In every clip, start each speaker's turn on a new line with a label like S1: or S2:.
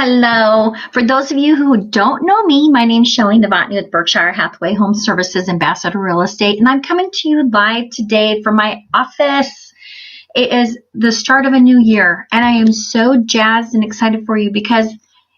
S1: Hello. For those of you who don't know me, my name is Shelli Novotny with Berkshire Hathaway HomeServices Ambassador Real Estate, and I'm coming to you live today from my office. It is the start of a new year, and I am so jazzed and excited for you because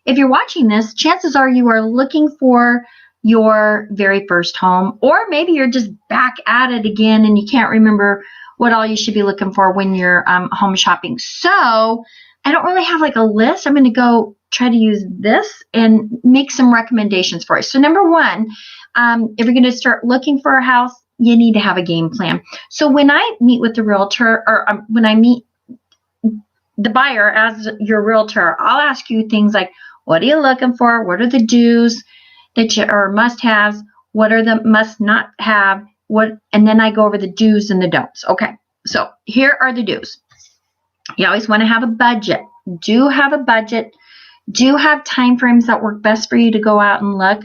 S1: if you're watching this, chances are you are looking for your very first home, or maybe you're just back at it again and you can't remember what all you should be looking for when you're home shopping. So I don't really have like a list. I'm going to go try to use this and make some recommendations for you. So number one, if you're going to start looking for a house, you need to have a game plan. So when I meet with the realtor, or when I meet the buyer as your realtor, I'll ask you things like, what are you looking for? What are the do's that you are must-haves? What are the must-not have? And then I go over the do's and the don'ts. Okay, so here are the do's. You always want to have a budget. Do have a budget. Do have time frames that work best for you to go out and look.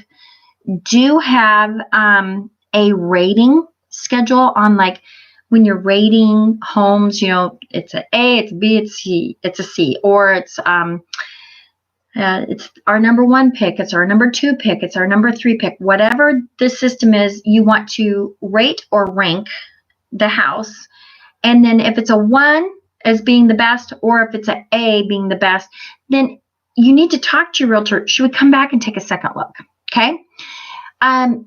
S1: Do have a rating schedule on, like, when you're rating homes, you know, it's an A, it's a B, it's C, it's a C, or it's our number one pick, it's our number two pick, it's our number three pick. Whatever the system is, you want to rate or rank the house. And then if it's a 1 as being the best, or if it's an A being the best, then you need to talk to your realtor. Should we come back and take a second look? Okay.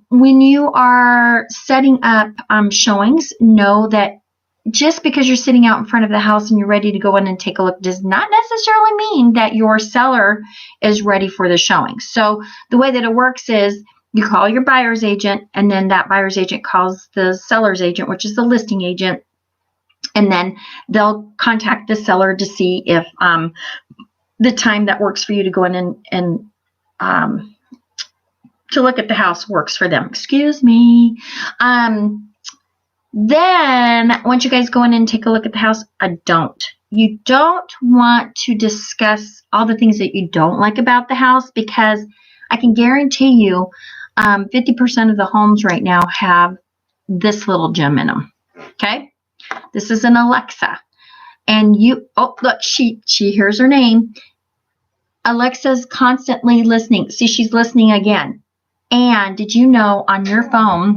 S1: When you are setting up showings, know that just because you're sitting out in front of the house and you're ready to go in and take a look does not necessarily mean that your seller is ready for the showing. So the way that it works is you call your buyer's agent, and then that buyer's agent calls the seller's agent, which is the listing agent, and then they'll contact the seller to see if the time that works for you to go in and to look at the house works for them. Excuse me. Then once you guys go in and take a look at the house, you don't want to discuss all the things that you don't like about the house, because I can guarantee you 50% of the homes right now have this little gem in them. Okay. This is an Alexa, and oh, look, she hears her name. Alexa's constantly listening. See, she's listening again. And did you know on your phone,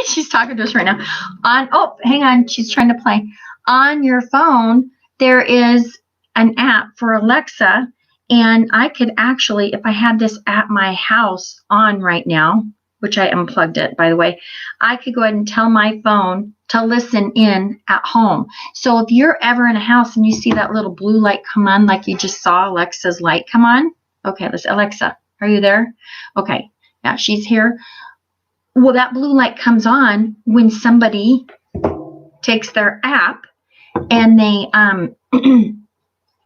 S1: she's talking to us right now. Oh, hang on, she's trying to play. On your phone, there is an app for Alexa, and I could actually, if I had this at my house on right now, which I unplugged it, by the way, I could go ahead and tell my phone to listen in at home. So if you're ever in a house and you see that little blue light come on, like you just saw Alexa's light come on. Okay, Alexa, are you there? Okay, yeah, she's here. Well, that blue light comes on when somebody takes their app and they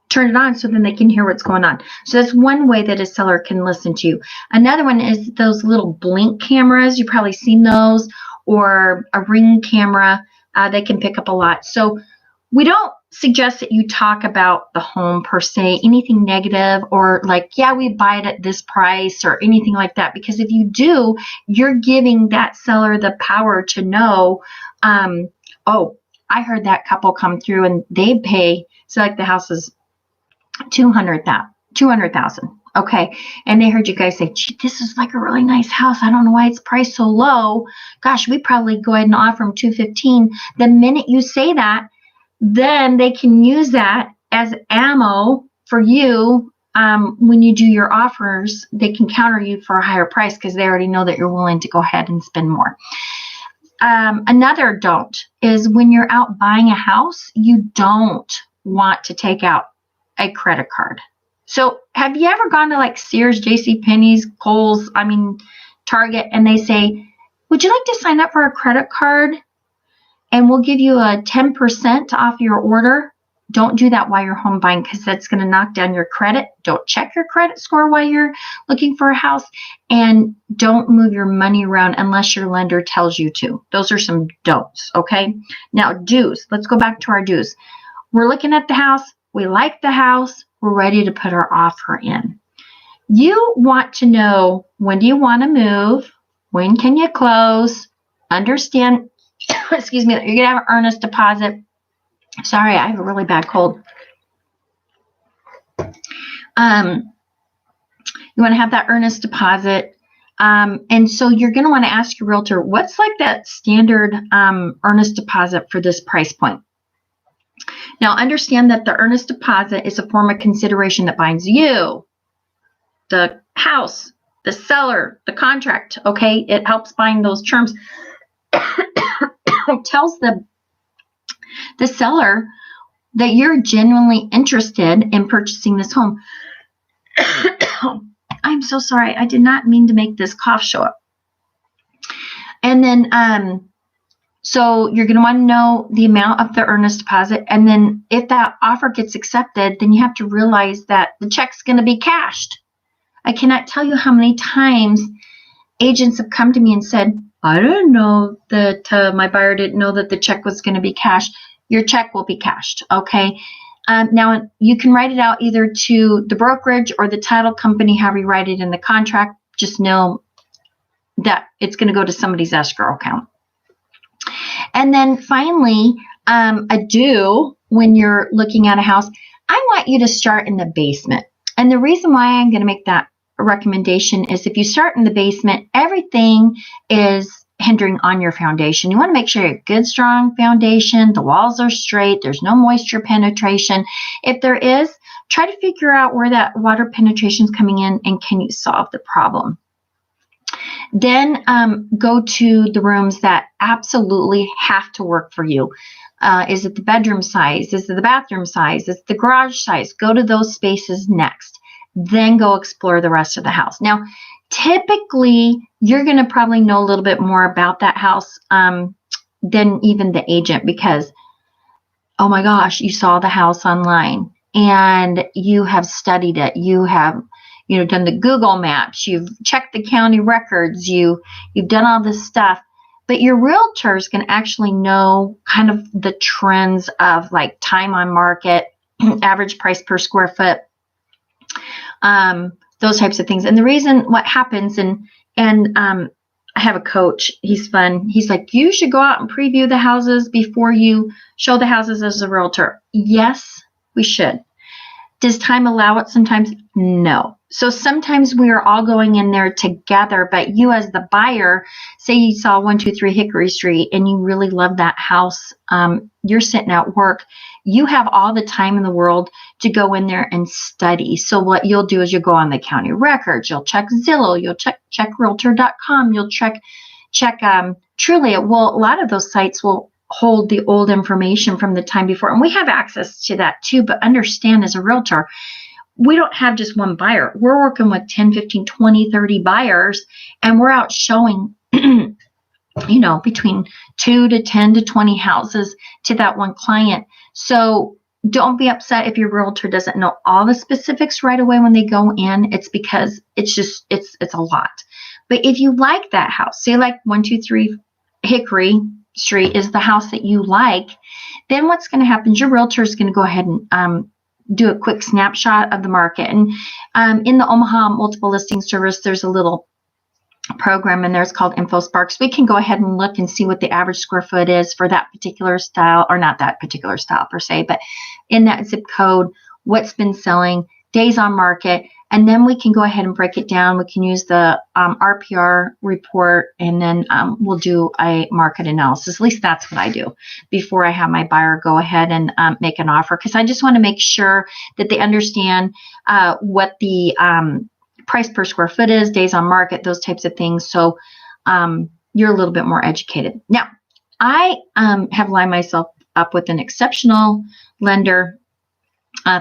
S1: turn it on, so then they can hear what's going on. So that's one way that a seller can listen to you. Another one is those little blink cameras. You've probably seen those, or a Ring camera. They can pick up a lot. So we don't suggest that you talk about the home per se, anything negative, or like, yeah, we buy it at this price, or anything like that. Because if you do, you're giving that seller the power to know, oh, I heard that couple come through and they pay, so like the house is $200,000. Okay. And they heard you guys say, gee, this is like a really nice house. I don't know why it's priced so low. Gosh, we probably go ahead and offer them $215,000. The minute you say that, then they can use that as ammo for you. When you do your offers, they can counter you for a higher price because they already know that you're willing to go ahead and spend more. Another don't is when you're out buying a house, you don't want to take out a credit card. So have you ever gone to like Sears, JCPenney's, Kohl's, Target, and they say, would you like to sign up for a credit card and we'll give you a 10% off your order? Don't do that while you're home buying, because that's going to knock down your credit. Don't check your credit score while you're looking for a house, and don't move your money around unless your lender tells you to. Those are some don'ts, okay? Now, do's. Let's go back to our do's. We're looking at the house. We like the house. We're ready to put our offer in. You want to know, when do you want to move? When can you close? Understand, excuse me, you're going to have an earnest deposit. Sorry, I have a really bad cold. You want to have that earnest deposit. And so you're going to want to ask your realtor, what's like that standard earnest deposit for this price point? Now, understand that the earnest deposit is a form of consideration that binds you, the house, the seller, the contract, okay? It helps bind those terms. It tells the seller that you're genuinely interested in purchasing this home. I'm so sorry. I did not mean to make this cough show up. And then, so you're going to want to know the amount of the earnest deposit. And then if that offer gets accepted, then you have to realize that the check's going to be cashed. I cannot tell you how many times agents have come to me and said, I didn't know that my buyer didn't know that the check was going to be cashed. Your check will be cashed, okay? Now, you can write it out either to the brokerage or the title company, however you write it in the contract. Just know that it's going to go to somebody's escrow account. And then finally, a due when you're looking at a house, I want you to start in the basement. And the reason why I'm going to make that recommendation is if you start in the basement, everything is hindering on your foundation. You want to make sure you have a good, strong foundation. The walls are straight. There's no moisture penetration. If there is, try to figure out where that water penetration is coming in and can you solve the problem. Then go to the rooms that absolutely have to work for you. Is it the bedroom size? Is it the bathroom size? Is it the garage size? Go to those spaces next. Then go explore the rest of the house. Now, typically, you're going to probably know a little bit more about that house than even the agent because, oh my gosh, you saw the house online and you have studied it. You have done the Google Maps. You've checked the county records. You've done all this stuff. But your realtor is going to actually know kind of the trends of like time on market, average price per square foot, those types of things. And the reason what happens, and I have a coach, he's fun. He's like, you should go out and preview the houses before you show the houses as a realtor. Yes, we should. Does time allow it sometimes? No. So sometimes we are all going in there together, but you as the buyer, say you saw 123 Hickory Street and you really love that house, you're sitting at work, you have all the time in the world to go in there and study. So what you'll do is you'll go on the county records, you'll check Zillow, you'll check realtor.com, you'll check Trulia. Well, a lot of those sites will hold the old information from the time before. And we have access to that too, but understand as a realtor, we don't have just one buyer. We're working with 10, 15, 20, 30 buyers, and we're out showing, between 2 to 10 to 20 houses to that one client. So don't be upset if your realtor doesn't know all the specifics right away when they go in. It's because it's a lot. But if you like that house, say like 123 Hickory Street is the house that you like, then what's going to happen is your realtor is going to go ahead and do a quick snapshot of the market. And in the Omaha Multiple Listing Service, there's a little program in there. It's called InfoSparks. We can go ahead and look and see what the average square foot is for that particular style, or not that particular style per se, but in that zip code, what's been selling, days on market, and then we can go ahead and break it down. We can use the RPR report, and then we'll do a market analysis. At least that's what I do before I have my buyer go ahead and make an offer, because I just want to make sure that they understand what the price per square foot is, days on market, those types of things. So you're a little bit more educated. Now, I have lined myself up with an exceptional lender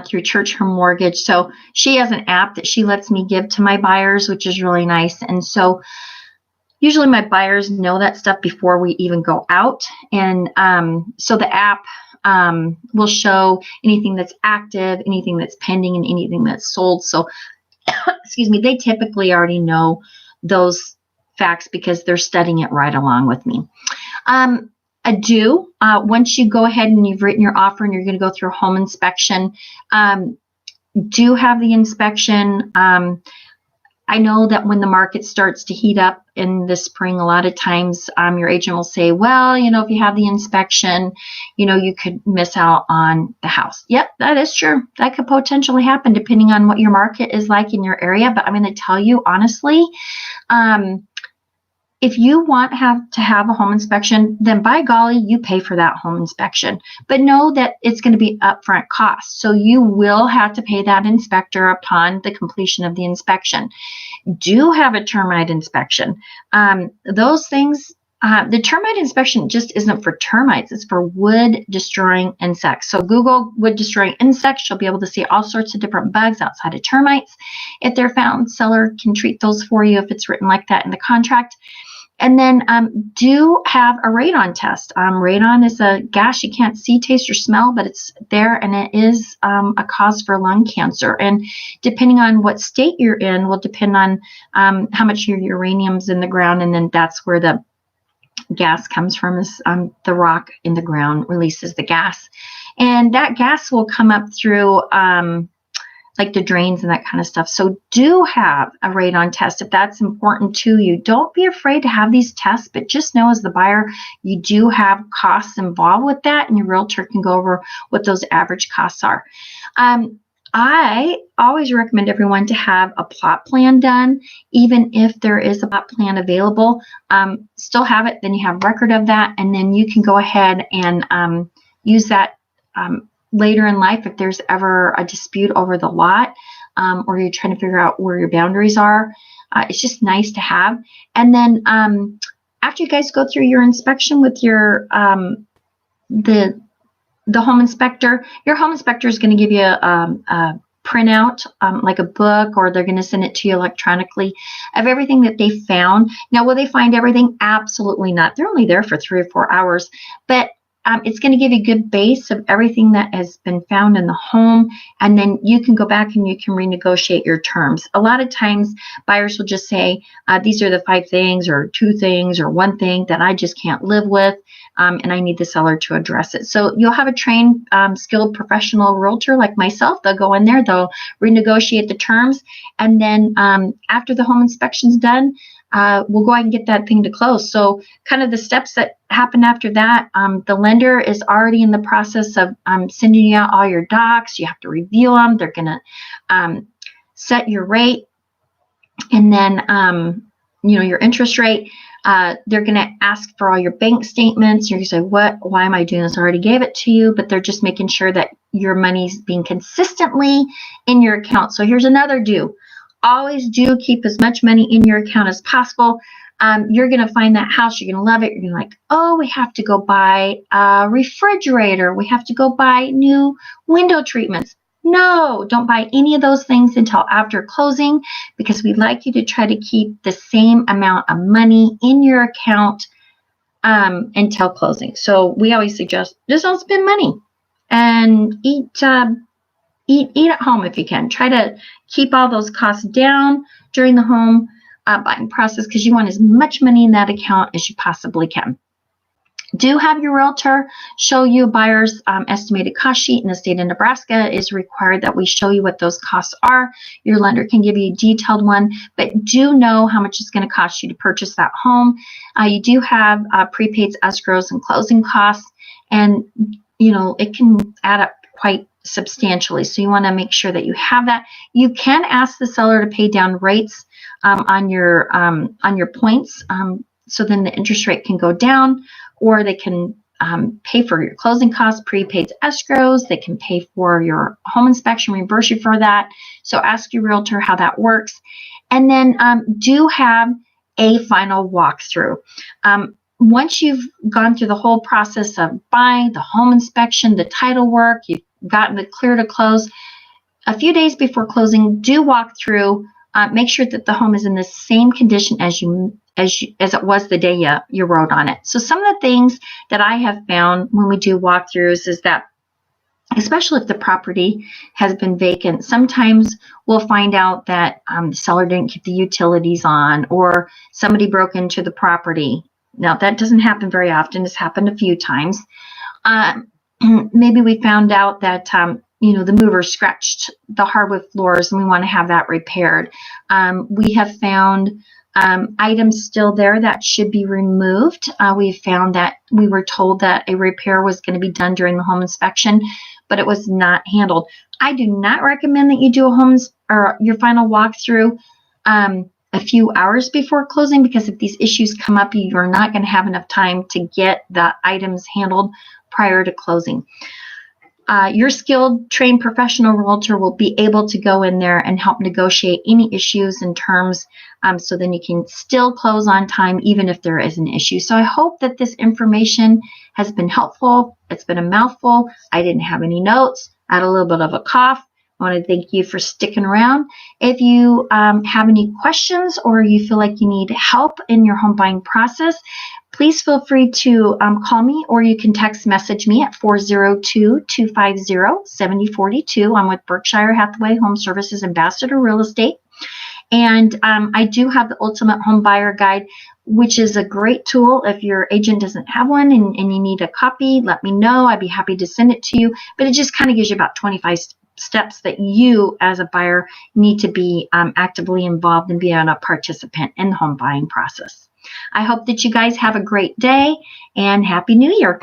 S1: through Church Home Mortgage. So she has an app that she lets me give to my buyers, which is really nice. And so usually my buyers know that stuff before we even go out. And so the app will show anything that's active, anything that's pending, and anything that's sold. So, excuse me, they typically already know those facts because they're studying it right along with me. Once you go ahead and you've written your offer and you're going to go through home inspection, do have the inspection. I know that when the market starts to heat up, in the spring, a lot of times your agent will say, well, you know, if you have the inspection, you know, you could miss out on the house. Yep, that is true. That could potentially happen depending on what your market is like in your area. But I'm going to tell you honestly, if you want to have a home inspection, then by golly, you pay for that home inspection. But know that it's going to be upfront cost. So you will have to pay that inspector upon the completion of the inspection. Do have a termite inspection. Those things, the termite inspection just isn't for termites. It's for wood destroying insects. So Google wood destroying insects. You'll be able to see all sorts of different bugs outside of termites. If they're found, seller can treat those for you if it's written like that in the contract. And then do have a radon test. Radon is a gas you can't see, taste, or smell, but it's there, and it is a cause for lung cancer. And depending on what state you're in will depend on how much your uranium's in the ground, and then that's where the gas comes from. Is the rock in the ground releases the gas, and that gas will come up through like the drains and that kind of stuff. So do have a radon test if that's important to you. Don't be afraid to have these tests, but just know as the buyer, you do have costs involved with that, and your realtor can go over what those average costs are. I always recommend everyone to have a plot plan done, even if there is a plot plan available. Still have it, then you have record of that, and then you can go ahead and use that later in life if there's ever a dispute over the lot, or you're trying to figure out where your boundaries are. It's just nice to have. And then after you guys go through your inspection with your the home inspector, your home inspector is going to give you a printout, like a book, or they're going to send it to you electronically of everything that they found. Now, will they find everything? Absolutely not. They're only there for 3 or 4 hours, but it's going to give you a good base of everything that has been found in the home, and then you can go back and you can renegotiate your terms. A lot of times buyers will just say, these are the 5 things or 2 things or 1 thing that I just can't live with, and I need the seller to address it. So you'll have a trained, skilled professional realtor like myself. They'll go in there, they'll renegotiate the terms, and then after the home inspection's done, we'll go ahead and get that thing to close. So kind of the steps that happen after that, the lender is already in the process of sending you out all your docs. You have to review them. They're going to set your rate, and then your interest rate. They're going to ask for all your bank statements. You're going to say, why am I doing this? I already gave it to you, but they're just making sure that your money's being consistently in your account. So here's another do. Always do keep as much money in your account as possible. You're going to find that house. You're going to love it. You're going to like, oh, we have to go buy a refrigerator. We have to go buy new window treatments. No, don't buy any of those things until after closing, because we'd like you to try to keep the same amount of money in your account until closing. So we always suggest just don't spend money, and eat at home if you can. Try to keep all those costs down during the home buying process, because you want as much money in that account as you possibly can. Do have your realtor show you a buyer's estimated cost sheet. In the state of Nebraska, is required that we show you what those costs are. Your lender can give you a detailed one, but do know how much it's going to cost you to purchase that home. You do have prepaids, escrows, and closing costs, and it can add up quite substantially. So you want to make sure that you have that. You can ask the seller to pay down rates on your points, so then the interest rate can go down, or they can pay for your closing costs, prepaids, escrows. They can pay for your home inspection, reimburse you for that. So ask your realtor how that works, and then do have a final walkthrough. Once you've gone through the whole process of buying, the home inspection, the title work, you've gotten it clear to close, a few days before closing, do walk through. Make sure that the home is in the same condition as it was the day you wrote on it. So some of the things that I have found when we do walkthroughs is that, especially if the property has been vacant, sometimes we'll find out that the seller didn't keep the utilities on, or somebody broke into the property. Now, that doesn't happen very often. It's happened a few times. Maybe we found out that the mover scratched the hardwood floors, and we want to have that repaired. We have found items still there that should be removed. We found that we were told that a repair was going to be done during the home inspection, but it was not handled. I do not recommend that you do your final walkthrough a few hours before closing, because if these issues come up, you're not going to have enough time to get the items handled prior to closing. Your skilled, trained professional realtor will be able to go in there and help negotiate any issues and terms, so then you can still close on time even if there is an issue. So I hope that this information has been helpful. It's been a mouthful. I didn't have any notes. I had a little bit of a cough. I want to thank you for sticking around. If you have any questions or you feel like you need help in your home buying process, please feel free to call me, or you can text message me at 402-250-7042. I'm with Berkshire Hathaway Home Services Ambassador Real Estate. And I do have the Ultimate Home Buyer Guide, which is a great tool. If your agent doesn't have one and you need a copy, let me know. I'd be happy to send it to you. But it just kind of gives you about 25 steps that you as a buyer need to be actively involved and be a participant in the home buying process. I hope that you guys have a great day and Happy New Year.